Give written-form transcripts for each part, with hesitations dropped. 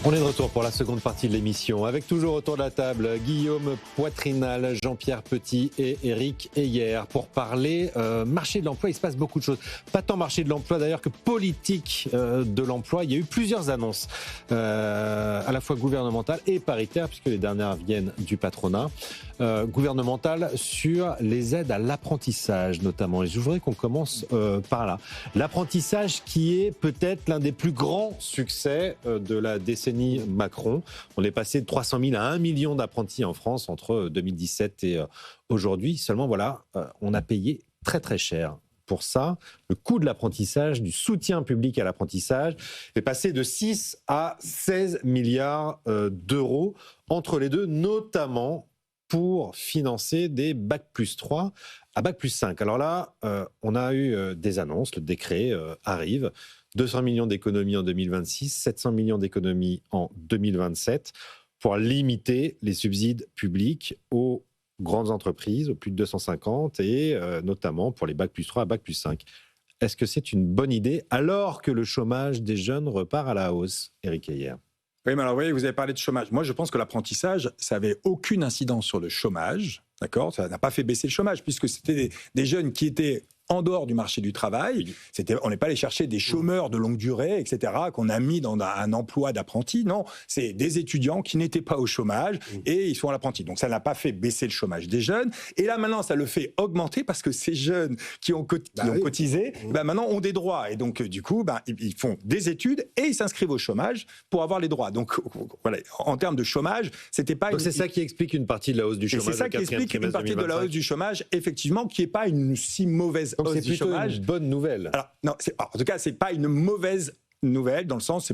On est de retour pour la seconde partie de l'émission, avec toujours autour de la table Guillaume Poitrinal, Jean-Pierre Petit et Éric Heyer pour parler marché de l'emploi. Il se passe beaucoup de choses, pas tant marché de l'emploi d'ailleurs que politique de l'emploi. Il y a eu plusieurs annonces à la fois gouvernementales et paritaires, puisque les dernières viennent du patronat. Gouvernementale sur les aides à l'apprentissage notamment. Et je voudrais qu'on commence par là. L'apprentissage qui est peut-être l'un des plus grands succès de la décennie Macron. On est passé de 300 000 à 1 million d'apprentis en France entre 2017 et aujourd'hui. Seulement voilà, on a payé très très cher. Pour ça, le coût de l'apprentissage, du soutien public à l'apprentissage, est passé de 6 à 16 milliards d'euros entre les deux, notamment pour financer des Bac+3 à Bac+5. Alors là, on a eu des annonces, le décret arrive, 200 millions d'économies en 2026, 700 millions d'économies en 2027, pour limiter les subsides publics aux grandes entreprises, aux plus de 250, et notamment pour les Bac+3 à Bac+5. Est-ce que c'est une bonne idée, alors que le chômage des jeunes repart à la hausse, Éric Heyer? Oui, mais alors, vous voyez, vous avez parlé de chômage. Moi, je pense que l'apprentissage, ça n'avait aucune incidence sur le chômage, d'accord ? Ça n'a pas fait baisser le chômage, puisque c'était des jeunes qui étaient en dehors du marché du travail. On n'est pas allé chercher des chômeurs de longue durée, etc., qu'on a mis dans un emploi d'apprenti. Non, c'est des étudiants qui n'étaient pas au chômage et ils sont à l'apprenti. Donc, ça n'a pas fait baisser le chômage des jeunes. Et là, maintenant, ça le fait augmenter parce que ces jeunes qui ont cotisé, maintenant, ont des droits. Et donc, du coup, ils font des études et ils s'inscrivent au chômage pour avoir les droits. Donc, voilà, en termes de chômage, c'était pas... Donc, c'est ça qui explique une partie de la hausse du chômage. C'est ça qui explique une partie de la hausse du chômage, effectivement, qui n'est pas une si mauvaise donc, hausse c'est du plutôt chômage. Une bonne nouvelle. Alors, non, en tout cas, c'est pas une mauvaise nouvelle, dans le sens,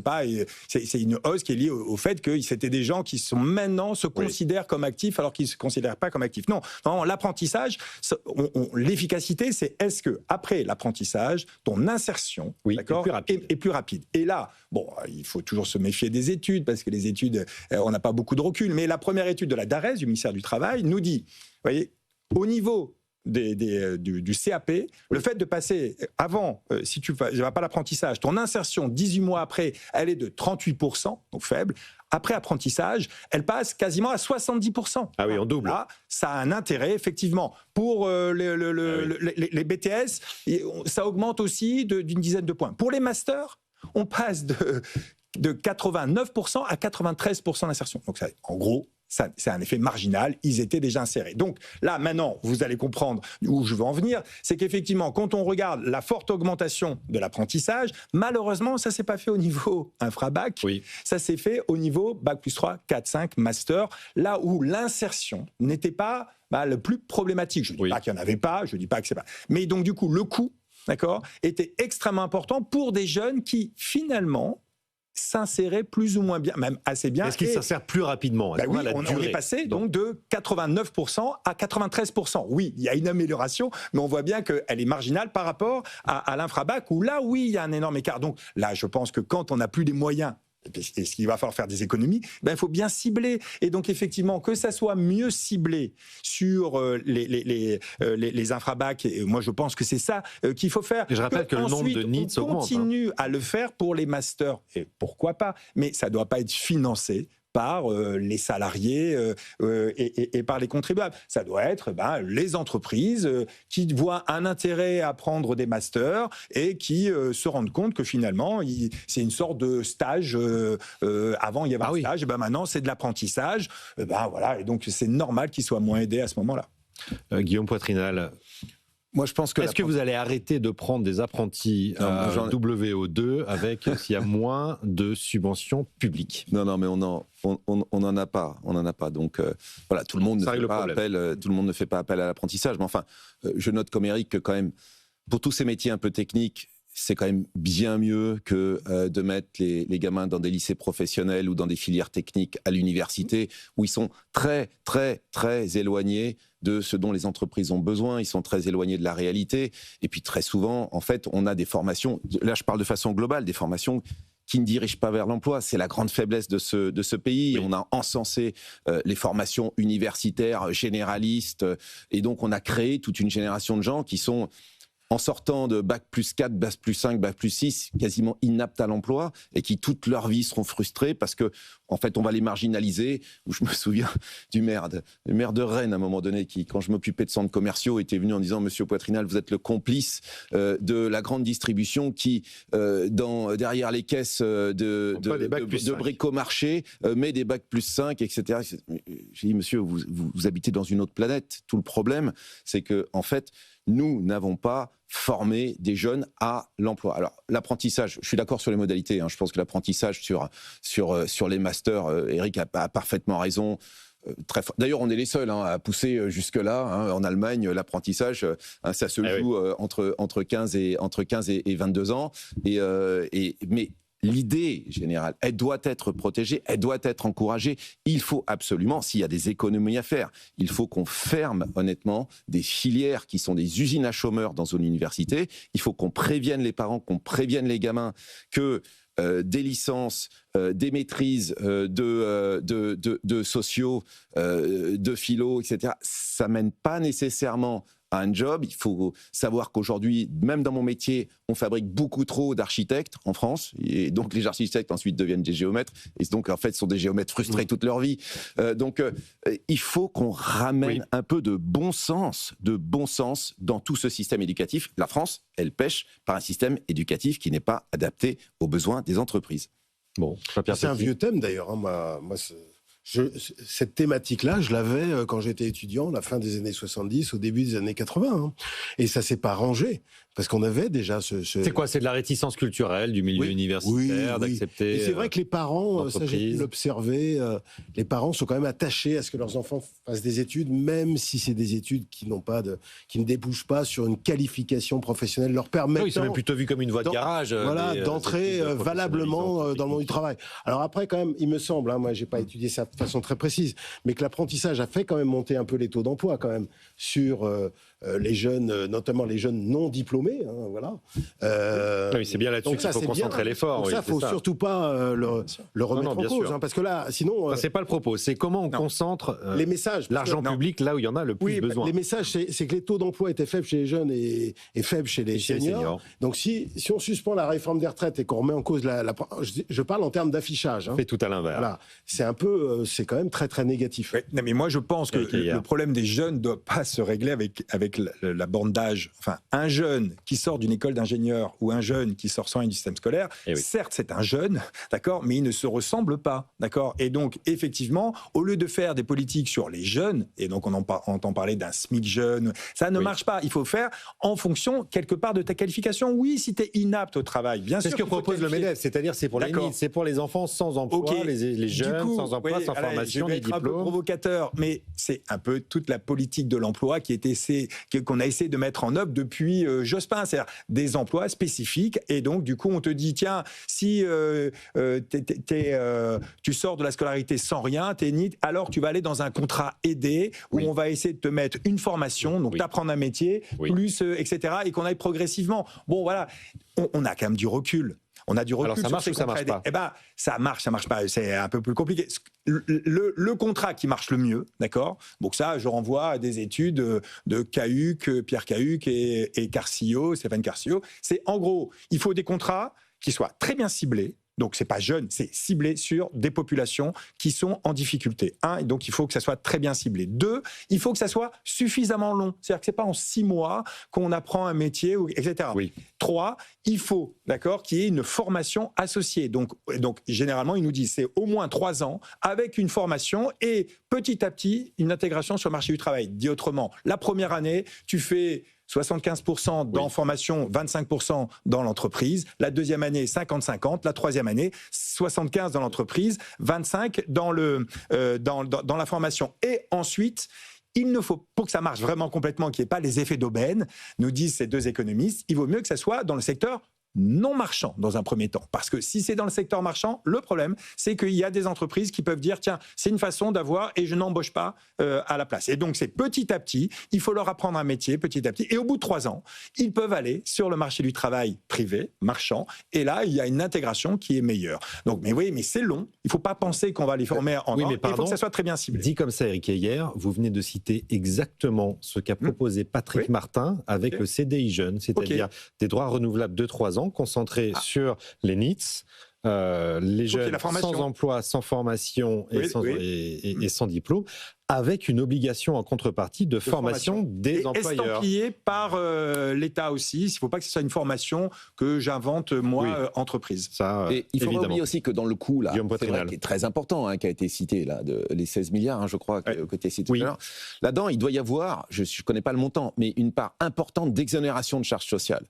c'est une hausse qui est liée au fait que c'était des gens qui sont maintenant se considèrent comme actifs alors qu'ils ne se considèrent pas comme actifs. Non, l'apprentissage, l'efficacité, c'est est-ce que après l'apprentissage, ton insertion est plus rapide. Et là, il faut toujours se méfier des études, parce que les études, on n'a pas beaucoup de recul, mais la première étude de la DARES, du ministère du Travail, nous dit, vous voyez, au niveau du CAP, le fait de passer avant, si tu ne vas pas l'apprentissage, ton insertion 18 mois après, elle est de 38%, donc faible. Après apprentissage, elle passe quasiment à 70%. Ah oui, on double. Là, ça a un intérêt, effectivement. Pour les BTS, ça augmente aussi d'une dizaine de points. Pour les masters, on passe de 89% à 93% d'insertion. Donc, ça, en gros, c'est un effet marginal, ils étaient déjà insérés. Donc là, maintenant, vous allez comprendre où je veux en venir, c'est qu'effectivement, quand on regarde la forte augmentation de l'apprentissage, malheureusement, ça ne s'est pas fait au niveau infra-bac, ça s'est fait au niveau Bac+3, 4, 5, master, là où l'insertion n'était pas le plus problématique. Je ne dis pas qu'il n'y en avait pas, je ne dis pas que c'est pas... Mais donc, du coup, le coût, était extrêmement important pour des jeunes qui, finalement, s'insérer plus ou moins bien, même assez bien. Est-ce qu'il s'insère plus rapidement? On est passé donc de 89% à 93%. Oui, il y a une amélioration, mais on voit bien qu'elle est marginale par rapport à l'infra-bac, où là, oui, il y a un énorme écart. Donc là, je pense que quand on n'a plus les moyens, et ce qu'il va falloir faire des économies, il faut bien cibler. Et donc, effectivement, que ça soit mieux ciblé sur les infra-bacs, et moi, je pense que c'est ça qu'il faut faire. Et je rappelle que le nombre de NEETs augmente. On continue à le faire pour les masters, et pourquoi pas, mais ça ne doit pas être financé par les salariés et par les contribuables. Ça doit être les entreprises qui voient un intérêt à prendre des masters et qui se rendent compte que finalement, c'est une sorte de stage. Avant, il y avait un stage, et maintenant, c'est de l'apprentissage. Voilà, et donc, c'est normal qu'ils soient moins aidés à ce moment-là. Guillaume Poitrinal, moi, je pense que... Est-ce que vous allez arrêter de prendre des apprentis WO2 avec s'il y a moins de subventions publiques? Non, mais on n'en a pas. On n'en a pas. Donc, voilà, tout le monde ne fait pas appel à l'apprentissage. Mais enfin, je note comme Éric que quand même, pour tous ces métiers un peu techniques, c'est quand même bien mieux que de mettre les gamins dans des lycées professionnels ou dans des filières techniques à l'université, où ils sont très, très, très éloignés de ce dont les entreprises ont besoin, ils sont très éloignés de la réalité, et puis très souvent, en fait, on a des formations, là je parle de façon globale, des formations qui ne dirigent pas vers l'emploi. C'est la grande faiblesse de ce pays. On a encensé les formations universitaires généralistes, et donc on a créé toute une génération de gens qui sont en sortant de bac plus 4, bac plus 5, bac plus 6, quasiment inaptes à l'emploi, et qui toute leur vie seront frustrés parce que, en fait, on va les marginaliser. Où je me souviens du maire de Rennes, à un moment donné, qui, quand je m'occupais de centres commerciaux, était venu en disant « Monsieur Poitrinal, vous êtes le complice de la grande distribution qui, derrière les caisses de bricomarché, met des bacs plus 5, etc. » J'ai dit « Monsieur, vous habitez dans une autre planète. Tout le problème, c'est que, en fait, nous n'avons pas formé des jeunes à l'emploi. » Alors, l'apprentissage, je suis d'accord sur les modalités. Je pense que l'apprentissage sur les masters, Eric a parfaitement raison. D'ailleurs, on est les seuls à pousser jusque-là. En Allemagne, l'apprentissage, ça se joue entre 15 et 22 ans. Mais l'idée générale, elle doit être protégée, elle doit être encouragée. Il faut absolument, s'il y a des économies à faire, il faut qu'on ferme honnêtement des filières qui sont des usines à chômeurs dans une université. Il faut qu'on prévienne les parents, qu'on prévienne les gamins que des licences, des maîtrises de sociaux, de philo, etc., ça mène pas nécessairement à un job. Il faut savoir qu'aujourd'hui, même dans mon métier, on fabrique beaucoup trop d'architectes en France, et donc les architectes ensuite deviennent des géomètres, et donc en fait sont des géomètres frustrés toute leur vie. Donc il faut qu'on ramène un peu de bon sens dans tout ce système éducatif. La France, elle pêche par un système éducatif qui n'est pas adapté aux besoins des entreprises. Bon, c'est un vieux thème d'ailleurs. Moi, cette thématique-là, je l'avais quand j'étais étudiant, la fin des années 70, au début des années 80. Et ça s'est pas rangé, parce qu'on avait déjà C'est quoi? C'est de la réticence culturelle du milieu universitaire, d'accepter. Et c'est vrai que les parents, ça j'ai pu l'observer, les parents sont quand même attachés à ce que leurs enfants fassent des études, même si c'est des études qui ne débouchent pas sur une qualification professionnelle leur permettant... ils sont même plutôt vus comme une voie de garage. D'entrer valablement dans le monde du travail. Alors après, quand même, il me semble, moi j'ai pas étudié ça de façon très précise, mais que l'apprentissage a fait quand même monter un peu les taux d'emploi quand même sur les jeunes, notamment les jeunes non diplômés, voilà. Oui, c'est bien là-dessus qu'il faut concentrer l'effort. Donc ça, faut surtout pas le remettre en cause, parce que là, sinon. C'est pas le propos. C'est comment on concentre les messages, l'argent public là où il y en a le plus besoin. Les messages, c'est que les taux d'emploi étaient faibles chez les jeunes et faibles chez les seniors. Donc si on suspend la réforme des retraites et qu'on remet en cause je parle en termes d'affichage. Fait tout à l'inverse. Voilà. C'est un peu, c'est quand même très très négatif. Non, mais moi je pense que le problème des jeunes ne doit pas se régler avec la borne d'âge. Enfin, un jeune qui sort d'une école d'ingénieur ou un jeune qui sort sans du système scolaire, certes c'est un jeune, d'accord, mais il ne se ressemble pas, d'accord. Et donc effectivement, au lieu de faire des politiques sur les jeunes, et donc on entend parler d'un SMIC jeune, ça ne marche pas. Il faut faire en fonction quelque part de ta qualification. Oui, si tu es inapte au travail, bien sûr. C'est ce que propose le MEDEF, c'est-à-dire c'est pour les NEET, c'est pour les enfants sans emploi, les jeunes sans emploi, sans formation, ni diplôme. Je vais être un peu provocateur, mais c'est un peu toute la politique de l'emploi qu'on a essayé de mettre en œuvre depuis Jospin, c'est-à-dire des emplois spécifiques, et donc du coup on te dit tiens, si tu sors de la scolarité sans rien, t'es NEET, alors tu vas aller dans un contrat aidé où on va essayer de te mettre une formation, donc t'apprendre un métier, plus etc., et qu'on aille progressivement. Bon voilà, on a quand même du recul. On a du recul. Alors ça marche ou ça marche pas? Eh ben, ça marche pas. C'est un peu plus compliqué. Le contrat qui marche le mieux, d'accord. Donc ça, je renvoie à des études de Cahuc, Pierre Cahuc et Stéphane Carcillo. C'est en gros, il faut des contrats qui soient très bien ciblés. Donc, c'est pas jeune, c'est ciblé sur des populations qui sont en difficulté. Et donc il faut que ça soit très bien ciblé. 2, il faut que ça soit suffisamment long. C'est-à-dire que c'est pas en 6 mois qu'on apprend un métier, etc. 3, il faut, d'accord, qu'il y ait une formation associée. Donc, généralement, ils nous disent c'est au moins 3 ans avec une formation et petit à petit une intégration sur le marché du travail. Dit autrement, la première année, tu fais 75% dans formation, 25% dans l'entreprise. La deuxième année, 50-50. La troisième année, 75 dans l'entreprise, 25 dans la formation. Et ensuite, il ne faut, pour que ça marche vraiment complètement, qu'il n'y ait pas les effets d'aubaine, nous disent ces 2 économistes, il vaut mieux que ça soit dans le secteur non marchand dans un premier temps. Parce que si c'est dans le secteur marchand, le problème, c'est qu'il y a des entreprises qui peuvent dire, tiens, c'est une façon d'avoir et je n'embauche pas à la place. Et donc, c'est petit à petit, il faut leur apprendre un métier petit à petit. Et au bout de 3 ans, ils peuvent aller sur le marché du travail privé, marchand. Et là, il y a une intégration qui est meilleure. Donc, mais oui, mais c'est long. Il ne faut pas penser qu'on va les former en an. Il faut que ça soit très bien ciblé. Dit comme ça, Éric Heyer, vous venez de citer exactement ce qu'a proposé Patrick Martin avec le CDI Jeune, c'est-à-dire des droits renouvelables de 3 ans concentrés sur les NEETs, les jeunes sans emploi, sans formation et sans diplôme, avec une obligation en contrepartie de formation des employeurs. Estampillée par l'État aussi. Il ne faut pas que ce soit une formation que j'invente moi, entreprise. Ça, et il faut pas oublier aussi que dans le coût, là, c'est vrai, qui est très important, qui a été cité, là, les 16 milliards, je crois, que tu as cité tout à l'heure. Là-dedans, il doit y avoir, je ne connais pas le montant, mais une part importante d'exonération de charges sociales,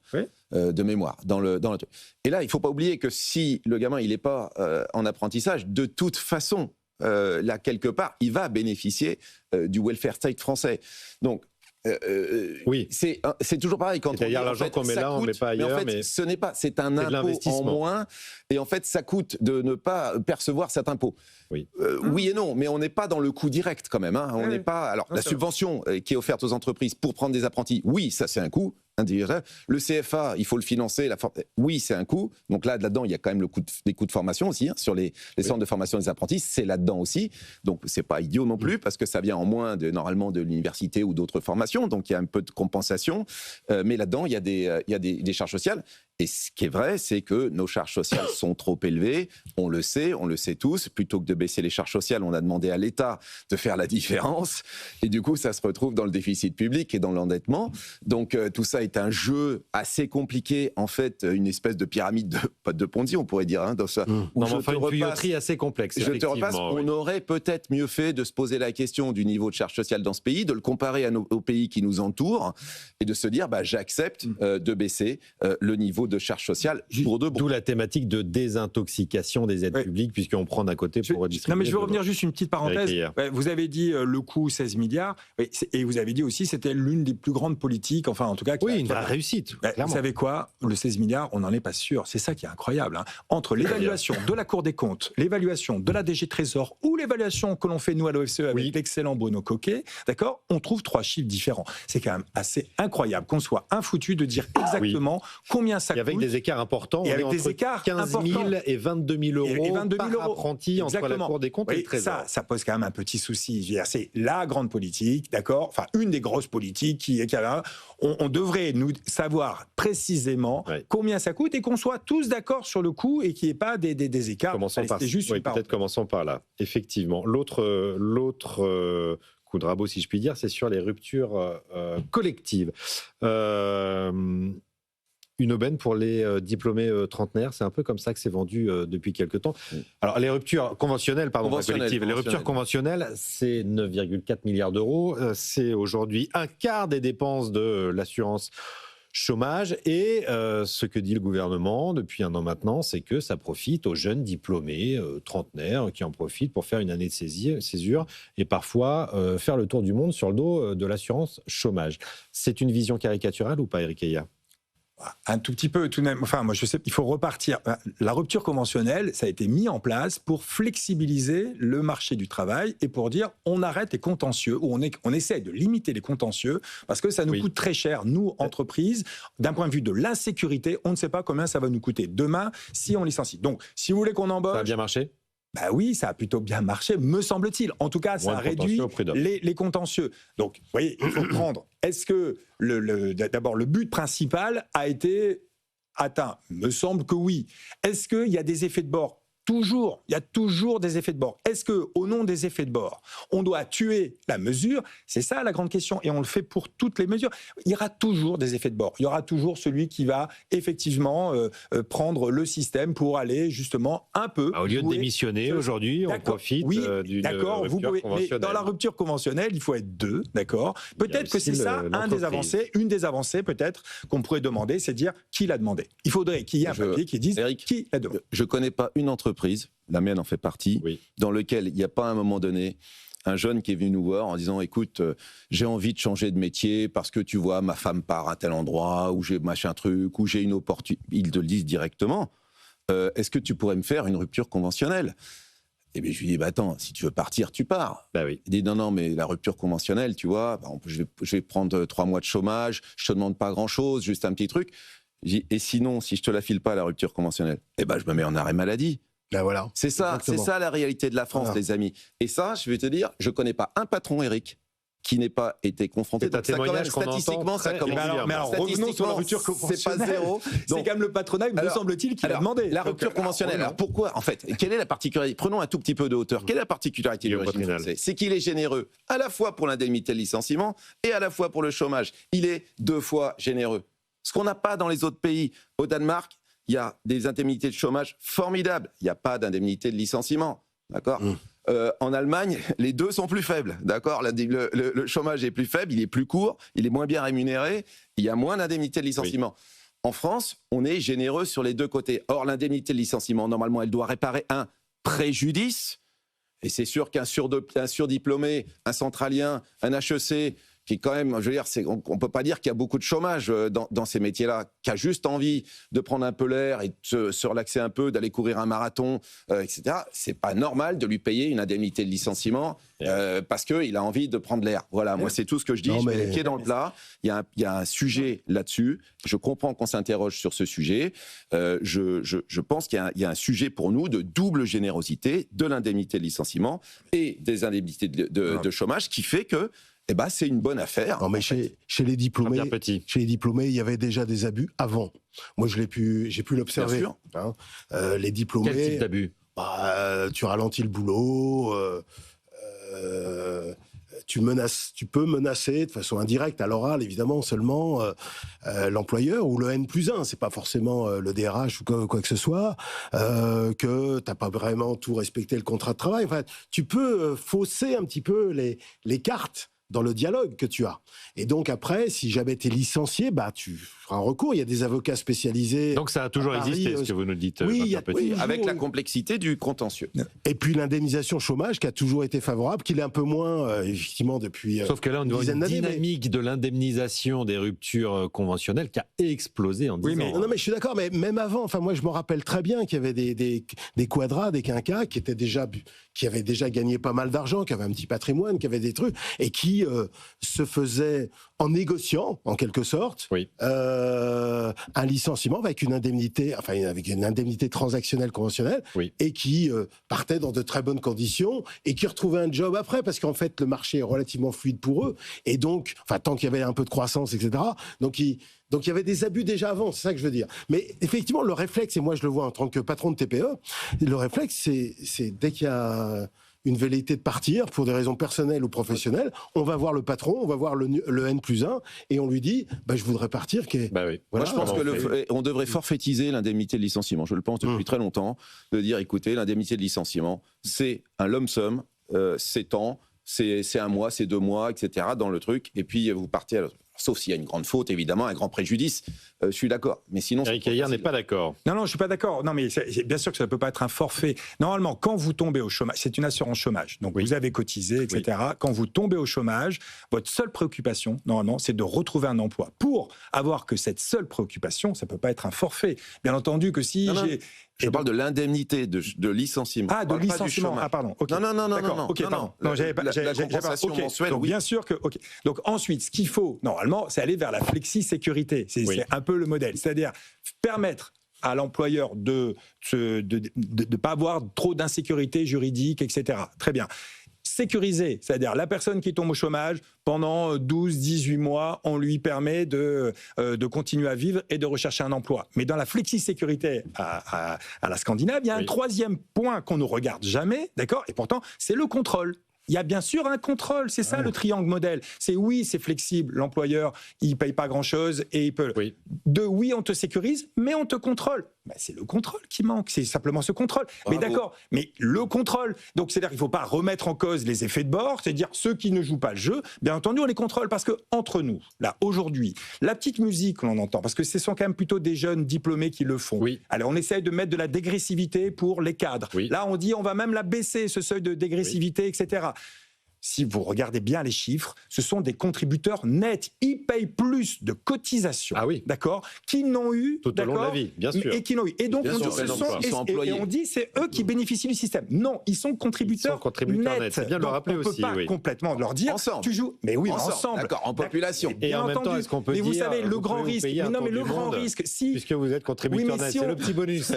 de mémoire, dans le truc. Et là, il ne faut pas oublier que si le gamin il n'est pas en apprentissage, de toute façon, là, quelque part, il va bénéficier du welfare state français. Donc, c'est toujours pareil. C'est-à-dire l'argent qu'on met là, on ne met pas ailleurs. Mais en fait, ce n'est pas, c'est un impôt en moins. Et en fait, ça coûte de ne pas percevoir cet impôt. Oui et non, mais on n'est pas dans le coût direct quand même. On n'est pas. Alors, la subvention qui est offerte aux entreprises pour prendre des apprentis, oui, ça c'est un coût. Le CFA, il faut le financer. Oui, c'est un coût. Donc là-dedans, il y a quand même les coûts de formation aussi, sur les centres de formation des apprentis. C'est là-dedans aussi. Donc, c'est pas idiot non plus, parce que ça vient en moins normalement de l'université ou d'autres formations. Donc, il y a un peu de compensation. Mais là-dedans, il y a des charges sociales. Et ce qui est vrai, c'est que nos charges sociales sont trop élevées. On le sait tous. Plutôt que de baisser les charges sociales, on a demandé à l'État de faire la différence. Et du coup, ça se retrouve dans le déficit public et dans l'endettement. Donc, tout ça est un jeu assez compliqué, en fait, une espèce de pyramide de Ponzi, on pourrait dire. Dans ça. Une tuyauterie assez complexe. Je te repasse, on aurait peut-être mieux fait de se poser la question du niveau de charge sociale dans ce pays, de le comparer aux pays qui nous entourent et de se dire, j'accepte de baisser le niveau de charge sociale pour de bon. D'où la thématique de désintoxication des aides publiques, puisqu'on prend d'un côté pour redistribuer. Non, mais je veux revenir juste une petite parenthèse. Vous avez dit le coût 16 milliards, et vous avez dit aussi c'était l'une des plus grandes politiques, enfin en tout cas... une vraie réussite. Vous savez quoi ? Le 16 milliards, on n'en est pas sûr. C'est ça qui est incroyable. Entre l'évaluation de la Cour des comptes, l'évaluation de la DG Trésor ou l'évaluation que l'on fait nous à l'OFCE avec l'excellent Bruno Coquet, d'accord ? On trouve 3 chiffres différents. C'est quand même assez incroyable qu'on soit infoutu de dire exactement combien ça coûte. Avec des écarts importants. Et avec des écarts 15 000 et 22 000 euros par apprenti entre la Cour des comptes et le Trésor. Ça pose quand même un petit souci. C'est la grande politique, d'accord ? Enfin, une des grosses politiques qui est là. On devrait nous savoir précisément combien ça coûte et qu'on soit tous d'accord sur le coût et qu'il n'y ait pas des écarts. Commençons par là. Effectivement. L'autre coup de rabot, si je puis dire, c'est sur les ruptures collectives. Une aubaine pour les diplômés trentenaires, c'est un peu comme ça que c'est vendu depuis quelque temps. Alors les ruptures conventionnelles, les ruptures conventionnelles, c'est 9,4 milliards d'euros. C'est aujourd'hui un quart des dépenses de l'assurance chômage. Et ce que dit le gouvernement depuis 1 an maintenant, c'est que ça profite aux jeunes diplômés trentenaires qui en profitent pour faire une année de césure et parfois faire le tour du monde sur le dos de l'assurance chômage. C'est une vision caricaturale ou pas, Éric Heyer ? Un tout petit peu, tout de même. Enfin, moi, je sais, il faut repartir. La rupture conventionnelle, ça a été mis en place pour flexibiliser le marché du travail et pour dire on arrête les contentieux, ou on essaie de limiter les contentieux parce que ça nous coûte très cher, nous, entreprises. D'un point de vue de l'insécurité, on ne sait pas combien ça va nous coûter demain si on licencie. Donc, si vous voulez qu'on embauche... Ça a bien marché ? Oui, ça a plutôt bien marché, me semble-t-il. En tout cas, ça a réduit les contentieux. Donc, vous voyez, il faut prendre. Est-ce que, d'abord, le but principal a été atteint ? Me semble que oui. Est-ce qu'il y a des effets de bord ? Toujours, il y a toujours des effets de bord. Est-ce qu'au nom des effets de bord, on doit tuer la mesure ? C'est ça la grande question. Et on le fait pour toutes les mesures. Il y aura toujours des effets de bord. Il y aura toujours celui qui va effectivement prendre le système pour aller justement un peu... Au lieu de démissionner aujourd'hui, on profite d'une rupture conventionnelle. Mais dans la rupture conventionnelle, il faut être 2, d'accord ? Peut-être que c'est ça une des avancées peut-être qu'on pourrait demander, c'est de dire qui l'a demandé. Il faudrait qu'il y ait un papier qui dise qui l'a demandé. Je ne connais pas une entreprise, la mienne en fait partie, dans lequel il n'y a pas à un moment donné un jeune qui est venu nous voir en disant, écoute, j'ai envie de changer de métier parce que tu vois, ma femme part à tel endroit, ou j'ai machin truc, ou j'ai une opportunité. Ils te le disent directement. Est-ce que tu pourrais me faire une rupture conventionnelle ? Et bien, je lui dis, attends, si tu veux partir, tu pars. Bah oui. Il dit, non, mais la rupture conventionnelle, tu vois, je vais prendre 3 mois de chômage, je te demande pas grand-chose, juste un petit truc. Je dis, et sinon, si je te la file pas, la rupture conventionnelle, je me mets en arrêt maladie. Ben voilà. C'est ça la réalité de la France, les amis. Et ça, je vais te dire, je connais pas un patron, Eric, qui n'ait pas été confronté. C'est un témoignage qu'on statistiquement, ça commence. Mais alors, revenons sur la rupture conventionnelle. C'est pas zéro. C'est quand même le patronat, me semble-t-il, qui l'a demandé. La rupture conventionnelle. Alors pourquoi, en fait, quelle est la particularité ? Prenons un tout petit peu de hauteur. Quelle est la particularité du régime français ? C'est qu'il est généreux à la fois pour l'indemnité de licenciement et à la fois pour le chômage. Il est 2 fois généreux. Ce qu'on n'a pas dans les autres pays. Au Danemark, il y a des indemnités de chômage formidables. Il n'y a pas d'indemnité de licenciement. D'accord ? En Allemagne, les deux sont plus faibles, d'accord ? Le chômage est plus faible, il est plus court, il est moins bien rémunéré, il y a moins d'indemnités de licenciement. Oui. En France, on est généreux sur les deux côtés. Or, l'indemnité de licenciement, normalement, elle doit réparer un préjudice. Et c'est sûr qu'un surdiplômé, un centralien, un HEC, qui est quand même, je veux dire, on ne peut pas dire qu'il y a beaucoup de chômage dans ces métiers-là, qui a juste envie de prendre un peu l'air et de se relaxer un peu, d'aller courir un marathon, etc. C'est pas normal de lui payer une indemnité de licenciement parce qu'il a envie de prendre l'air. Voilà, moi c'est tout ce que je dis, je mets les pieds dans le plat. Il y a un sujet là-dessus, je comprends qu'on s'interroge sur ce sujet. Je pense qu'il y a un sujet pour nous de double générosité de l'indemnité de licenciement et des indemnités de chômage qui fait que c'est une bonne affaire. Non, mais chez les diplômés, il y avait déjà des abus avant. Moi, j'ai pu l'observer. Bien sûr. Hein. Les diplômés. Quel type d'abus ? Tu ralentis le boulot. Tu peux menacer de façon indirecte, à l'oral évidemment, seulement l'employeur ou le N+1. C'est pas forcément le DRH ou quoi que ce soit. Que t'as pas vraiment tout respecté le contrat de travail. Enfin, tu peux fausser un petit peu les cartes dans le dialogue que tu as. Et donc après, si jamais tu es licencié, tu feras un recours. Il y a des avocats spécialisés. Donc ça a toujours existé, ce que vous nous dites. Oui, avec la complexité du contentieux. Et puis l'indemnisation chômage qui a toujours été favorable, qu'il est un peu moins, effectivement, depuis Sauf que là, on voit une dynamique de l'indemnisation des ruptures conventionnelles qui a explosé en 10 ans. Non, mais je suis d'accord, mais même avant, moi je me rappelle très bien qu'il y avait des quadras, des quinquas qui avaient déjà gagné pas mal d'argent, qui avaient un petit patrimoine, qui avaient des trucs, et qui se faisaient, en négociant, en quelque sorte, un licenciement avec une indemnité transactionnelle conventionnelle, et qui partaient dans de très bonnes conditions, et qui retrouvaient un job après, parce qu'en fait, le marché est relativement fluide pour eux, et donc, tant qu'il y avait un peu de croissance, etc., donc il y avait des abus déjà avant, c'est ça que je veux dire. Mais effectivement, le réflexe, et moi je le vois en tant que patron de TPE, le réflexe, c'est dès qu'il y a une velléité de partir, pour des raisons personnelles ou professionnelles, on va voir le patron, on va voir le N+1, et on lui dit, je voudrais partir. Voilà. Moi, je pense qu'on devrait forfaitiser l'indemnité de licenciement. Je le pense depuis très longtemps, de dire, écoutez, l'indemnité de licenciement, c'est un lump sum, c'est temps, c'est 1 mois, c'est 2 mois, etc., dans le truc, et puis vous partez à l'autre. Sauf s'il y a une grande faute, évidemment, un grand préjudice, je suis d'accord. Mais sinon, Eric Heyer n'est pas d'accord. Non, je ne suis pas d'accord. Non, mais bien sûr que ça ne peut pas être un forfait. Normalement, quand vous tombez au chômage, c'est une assurance chômage. Donc, vous avez cotisé, etc. Quand vous tombez au chômage, votre seule préoccupation, normalement, c'est de retrouver un emploi. Pour avoir que cette seule préoccupation, ça ne peut pas être un forfait. Bien entendu que si j'ai... Je parle de l'indemnité de licenciement. Ah, de licenciement. Ah, pardon. Okay. Non. Ok, pardon. Non, j'avais pas. La compensation mensuelle, donc, bien sûr que. Ok. Donc ensuite, ce qu'il faut normalement, c'est aller vers la flexi-sécurité. C'est un peu le modèle, c'est-à-dire permettre à l'employeur de pas avoir trop d'insécurité juridique, etc. Très bien. Sécurisé, c'est-à-dire la personne qui tombe au chômage, pendant 12-18 mois, on lui permet de continuer à vivre et de rechercher un emploi. Mais dans la flexi-sécurité à la Scandinave, il y a un troisième point qu'on ne regarde jamais, d'accord ? Et pourtant, c'est le contrôle. Il y a bien sûr un contrôle, c'est ça le triangle modèle. C'est c'est flexible, l'employeur, il ne paye pas grand-chose et il peut... on te sécurise, mais on te contrôle. C'est le contrôle qui manque, c'est simplement ce contrôle. Bravo. Mais d'accord, mais le contrôle, donc c'est-à-dire qu'il ne faut pas remettre en cause les effets de bord, c'est-à-dire ceux qui ne jouent pas le jeu, bien entendu on les contrôle, parce qu'entre nous, là, aujourd'hui, la petite musique que l'on entend, parce que ce sont quand même plutôt des jeunes diplômés qui le font. Alors on essaye de mettre de la dégressivité pour les cadres. Là on dit on va même la baisser, ce seuil de dégressivité, etc. si vous regardez bien les chiffres, ce sont des contributeurs nets. Ils payent plus de cotisations, d'accord, qu'ils n'ont eu tout au long de la vie, bien sûr. Et qu'ils n'ont eu. Et donc, on dit c'est eux qui bénéficient du système. Non, ils sont contributeurs nets. C'est bien de le rappeler aussi. On ne peut pas complètement leur dire tu joues. Mais oui, ensemble. D'accord, en population. Et en même temps, est-ce qu'on peut dire... Mais vous savez, le grand risque... Puisque vous êtes contributeur net, c'est le petit bonus.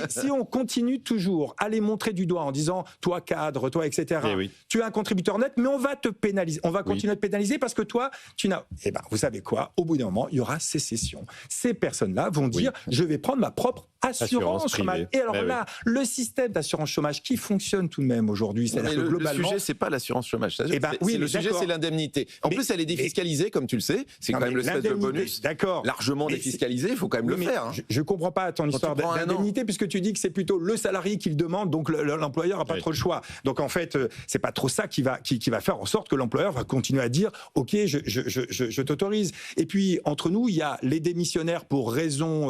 Si on continue toujours à les montrer du doigt en disant toi cadre, toi etc., tu es un contributeur net, mais on va te pénaliser. On va continuer à te pénaliser parce que toi, tu n'as... Eh bien, vous savez quoi ? Au bout d'un moment, il y aura sécession. Ces personnes-là vont dire je vais prendre ma propre assurance chômage. Et alors là, le système d'assurance chômage qui fonctionne tout de même aujourd'hui, c'est-à-dire que globalement... Le sujet, c'est pas l'assurance chômage. Le sujet, c'est l'indemnité. En plus, elle est défiscalisée, comme tu le sais. C'est quand même le statut de bonus. Largement défiscalisé, il faut quand même le faire. Je comprends pas ton histoire d'indemnité, puisque tu dis que c'est plutôt le salarié qui le demande, donc l'employeur n'a pas trop le choix. Donc en fait, c'est pas trop ça qui va faire en sorte que l'employeur va continuer à dire ok, je t'autorise. Et puis entre nous, il y a les démissionnaires pour raison.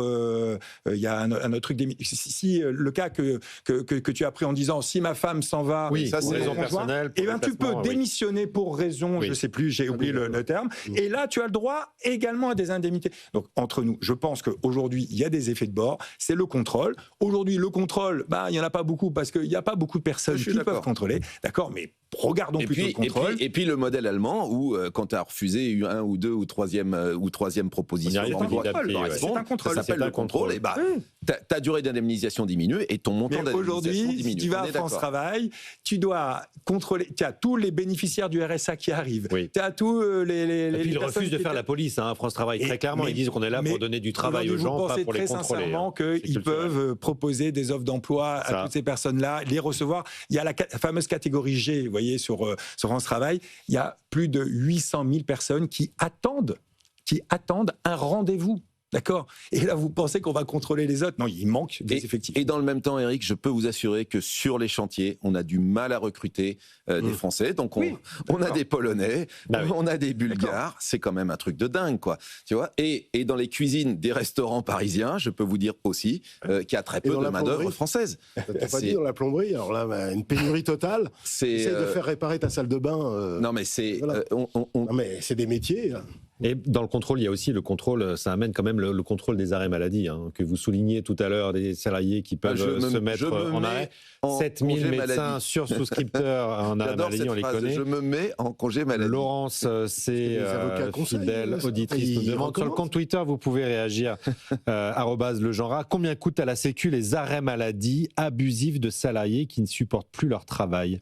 Il y a un autre truc. Si le cas que tu as pris en disant si ma femme s'en va, ça c'est raison personnelle. Et ben tu peux démissionner pour raison, je sais plus, j'ai oublié le terme. Et là, tu as le droit également à des indemnités. Donc entre nous, je pense qu'aujourd'hui, il y a des effets de bord. C'est le contrôle. Aujourd'hui, le contrôle, il n'y en a pas beaucoup parce qu'il n'y a pas beaucoup de personnes qui peuvent contrôler. D'accord, mais regardons plutôt le contrôle. Et puis le modèle allemand où quand tu as refusé un ou deux ou troisième proposition, c'est un contrôle. Ça s'appelle le contrôle. Et ta durée d'indemnisation diminue et ton montant d'indemnisation diminue. Aujourd'hui, si tu vas à France Travail, tu dois contrôler. Tu as tous les bénéficiaires du RSA qui arrivent. Tu as tous les. Et puis ils refusent de faire la police, France Travail. Très clairement, ils disent qu'on est là pour donner du travail aux gens, pas pour les contrôler. Vous pensez très sincèrement qu'ils peuvent proposer des offres d'emploi à toutes ces personnes-là, les recevoir. Il y a la fameuse catégorie G, vous voyez, sur France Travail, il y a plus de 800 000 personnes qui attendent un rendez-vous. D'accord ? Et là, vous pensez qu'on va contrôler les autres ? Non, il manque des effectifs. Et dans le même temps, Eric, je peux vous assurer que sur les chantiers, on a du mal à recruter des Français. Donc, on a des Polonais, on a des Bulgares. C'est quand même un truc de dingue, quoi. Tu vois ? Et dans les cuisines des restaurants parisiens, je peux vous dire aussi qu'il y a très peu de main-d'œuvre française. T'as pas dit dans la plomberie ? Alors là, une pénurie totale. Essaye de faire réparer ta salle de bain. Non, mais c'est... Voilà. Non, mais c'est des métiers, là. Et dans le contrôle, il y a aussi le contrôle, ça amène quand même le contrôle des arrêts maladie, que vous soulignez tout à l'heure, des salariés qui peuvent se mettre en arrêt. 7000 médecins sur-souscripteurs en arrêt maladie, on les connaît. Je me mets en congé maladie. Laurence, c'est fidèle auditrice, nous demande sur le compte Twitter, vous pouvez réagir, @legenrat. Combien coûtent à la Sécu les arrêts maladie abusifs de salariés qui ne supportent plus leur travail ?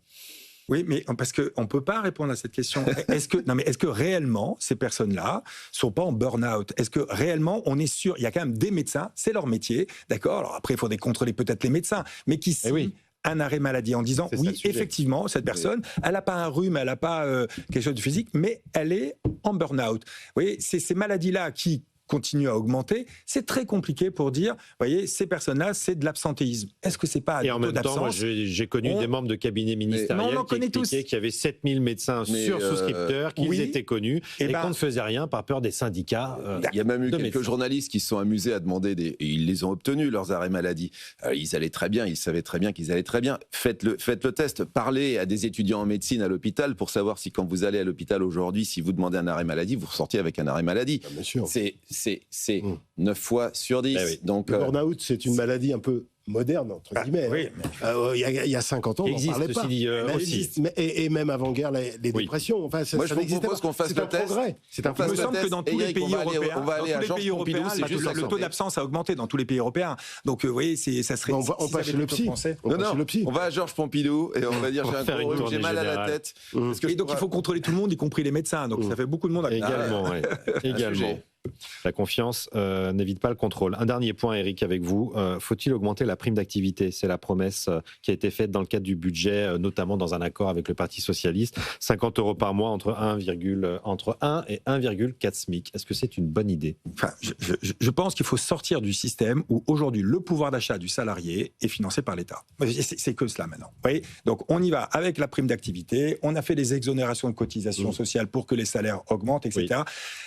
Oui, mais parce qu'on ne peut pas répondre à cette question. Est-ce que réellement, ces personnes-là ne sont pas en burn-out ? Est-ce que réellement, on est sûr, il y a quand même des médecins, c'est leur métier, d'accord ? Alors après, il faudrait contrôler peut-être les médecins, mais qui signent un arrêt maladie en disant effectivement, cette personne, elle n'a pas un rhume, elle n'a pas quelque chose de physique, mais elle est en burn-out. Vous voyez, c'est ces maladies-là qui continue à augmenter, c'est très compliqué pour dire, vous voyez, ces personnes-là, c'est de l'absentéisme. Est-ce que c'est pas un taux d'absence ? Et en même temps, moi, j'ai connu des membres de cabinets ministériels qui expliquaient qu'il y avait 7000 médecins sur souscripteurs, qu'ils étaient connus, et qu'on ne faisait rien par peur des syndicats. Il y a même eu quelques journalistes qui se sont amusés à demander, et ils les ont obtenus, leurs arrêts maladie. Ils allaient très bien, ils savaient très bien qu'ils allaient très bien. Faites le test, parlez à des étudiants en médecine à l'hôpital pour savoir si quand vous allez à l'hôpital aujourd'hui, si vous demandez un arrêt maladie, vous ressortiez avec un arrêt maladie. Bien sûr. C'est 9 fois sur 10. Donc, le burn-out, c'est une maladie un peu moderne, entre guillemets. Il y a 50 ans, on n'en parlait pas. Et même avant-guerre, les dépressions. Enfin, moi, je vous propose qu'on fasse le test. C'est un progrès. Il me semble que dans tous les pays européens, le taux d'absence a augmenté dans tous les pays européens. Donc, vous voyez, ça serait... On passe chez le psy. On va à Georges Pompidou et on va dire j'ai un gros rhume, j'ai mal à la tête. Et donc, il faut contrôler tout le monde, y compris les médecins. Donc, ça fait beaucoup de monde à également. La confiance n'évite pas le contrôle. Un dernier point, Eric, avec vous. Faut-il augmenter la prime d'activité ? C'est la promesse qui a été faite dans le cadre du budget, notamment dans un accord avec le Parti Socialiste. 50 € par mois entre 1 et 1,4 SMIC. Est-ce que c'est une bonne idée ? Je pense qu'il faut sortir du système où aujourd'hui le pouvoir d'achat du salarié est financé par l'État. C'est que cela maintenant. Vous voyez ? Donc on y va avec la prime d'activité. On a fait des exonérations de cotisations sociales pour que les salaires augmentent, etc.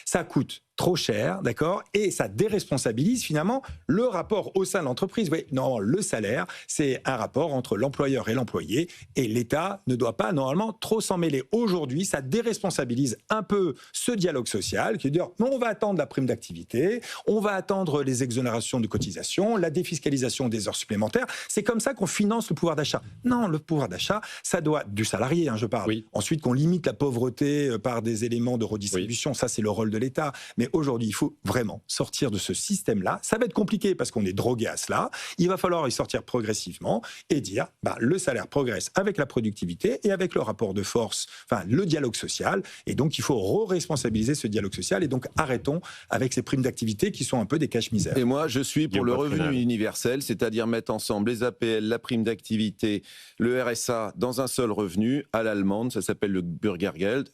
Ça coûte trop cher, d'accord, et ça déresponsabilise finalement le rapport au sein de l'entreprise. Oui, normalement, le salaire, c'est un rapport entre l'employeur et l'employé, et l'État ne doit pas normalement trop s'en mêler. Aujourd'hui, ça déresponsabilise un peu ce dialogue social, qui est de dire, non, on va attendre la prime d'activité, on va attendre les exonérations de cotisations, la défiscalisation des heures supplémentaires. C'est comme ça qu'on finance le pouvoir d'achat. Non, le pouvoir d'achat, ça doit, du salarié, je parle. Oui. Ensuite, qu'on limite la pauvreté par des éléments de redistribution, ça c'est le rôle de l'État. Mais aujourd'hui, il faut vraiment sortir de ce système-là. Ça va être compliqué parce qu'on est drogué à cela. Il va falloir y sortir progressivement et dire le salaire progresse avec la productivité et avec le rapport de force, le dialogue social. Et donc, il faut re-responsabiliser ce dialogue social. Et donc, arrêtons avec ces primes d'activité qui sont un peu des cache-misères. Et moi, je suis pour le revenu universel, c'est-à-dire mettre ensemble les APL, la prime d'activité, le RSA dans un seul revenu à l'allemande. Ça s'appelle le Bürgergeld.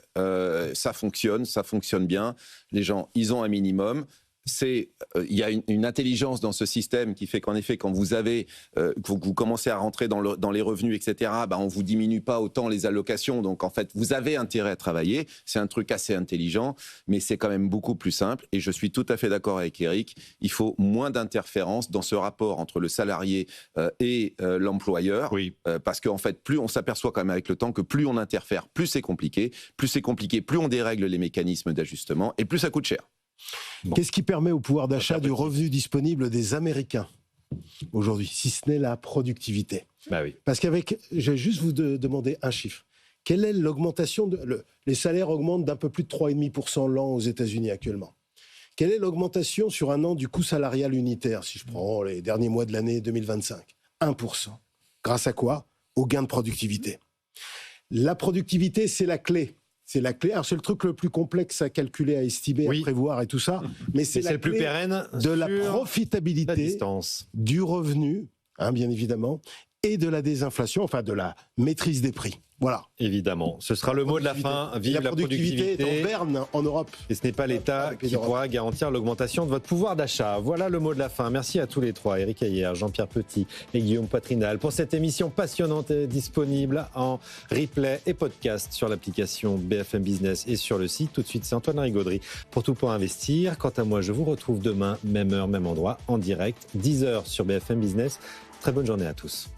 Ça fonctionne bien. Les gens, ils ont un minimum. Il y a une intelligence dans ce système qui fait qu'en effet, quand vous commencez à rentrer dans les revenus, etc., on vous diminue pas autant les allocations. Donc en fait, vous avez intérêt à travailler. C'est un truc assez intelligent, mais c'est quand même beaucoup plus simple. Et je suis tout à fait d'accord avec Eric. Il faut moins d'interférences dans ce rapport entre le salarié et l'employeur. Oui. Parce qu'en fait, plus on s'aperçoit quand même avec le temps que plus on interfère, plus c'est compliqué. Plus on dérègle les mécanismes d'ajustement et plus ça coûte cher. Bon. Qu'est-ce qui permet au pouvoir d'achat du revenu disponible des Américains aujourd'hui, si ce n'est la productivité ? Oui. Parce je vais juste vous demander un chiffre. Quelle est l'augmentation les salaires augmentent d'un peu plus de 3,5% l'an aux États-Unis actuellement. Quelle est l'augmentation sur un an du coût salarial unitaire, si je prends les derniers mois de l'année 2025 ? 1%. Grâce à quoi ? Au gain de productivité. La productivité, c'est la clé. C'est la clé. Alors, c'est le truc le plus complexe à calculer, à estimer, à prévoir et tout ça. Mais c'est la clé de la profitabilité, du revenu, bien évidemment, et de la désinflation, de la maîtrise des prix. Voilà. Évidemment. Ce sera le mot de la fin. Vive la productivité. Est en berne en Europe. Et ce n'est pas l'État qui pourra garantir l'augmentation de votre pouvoir d'achat. Voilà le mot de la fin. Merci à tous les trois, Éric Heyer, Jean-Pierre Petit et Guillaume Poitrinal, pour cette émission passionnante et disponible en replay et podcast sur l'application BFM Business et sur le site. Tout de suite, c'est Antoine Rigaudry pour Tout pour investir. Quant à moi, je vous retrouve demain, même heure, même endroit, en direct, 10h sur BFM Business. Très bonne journée à tous.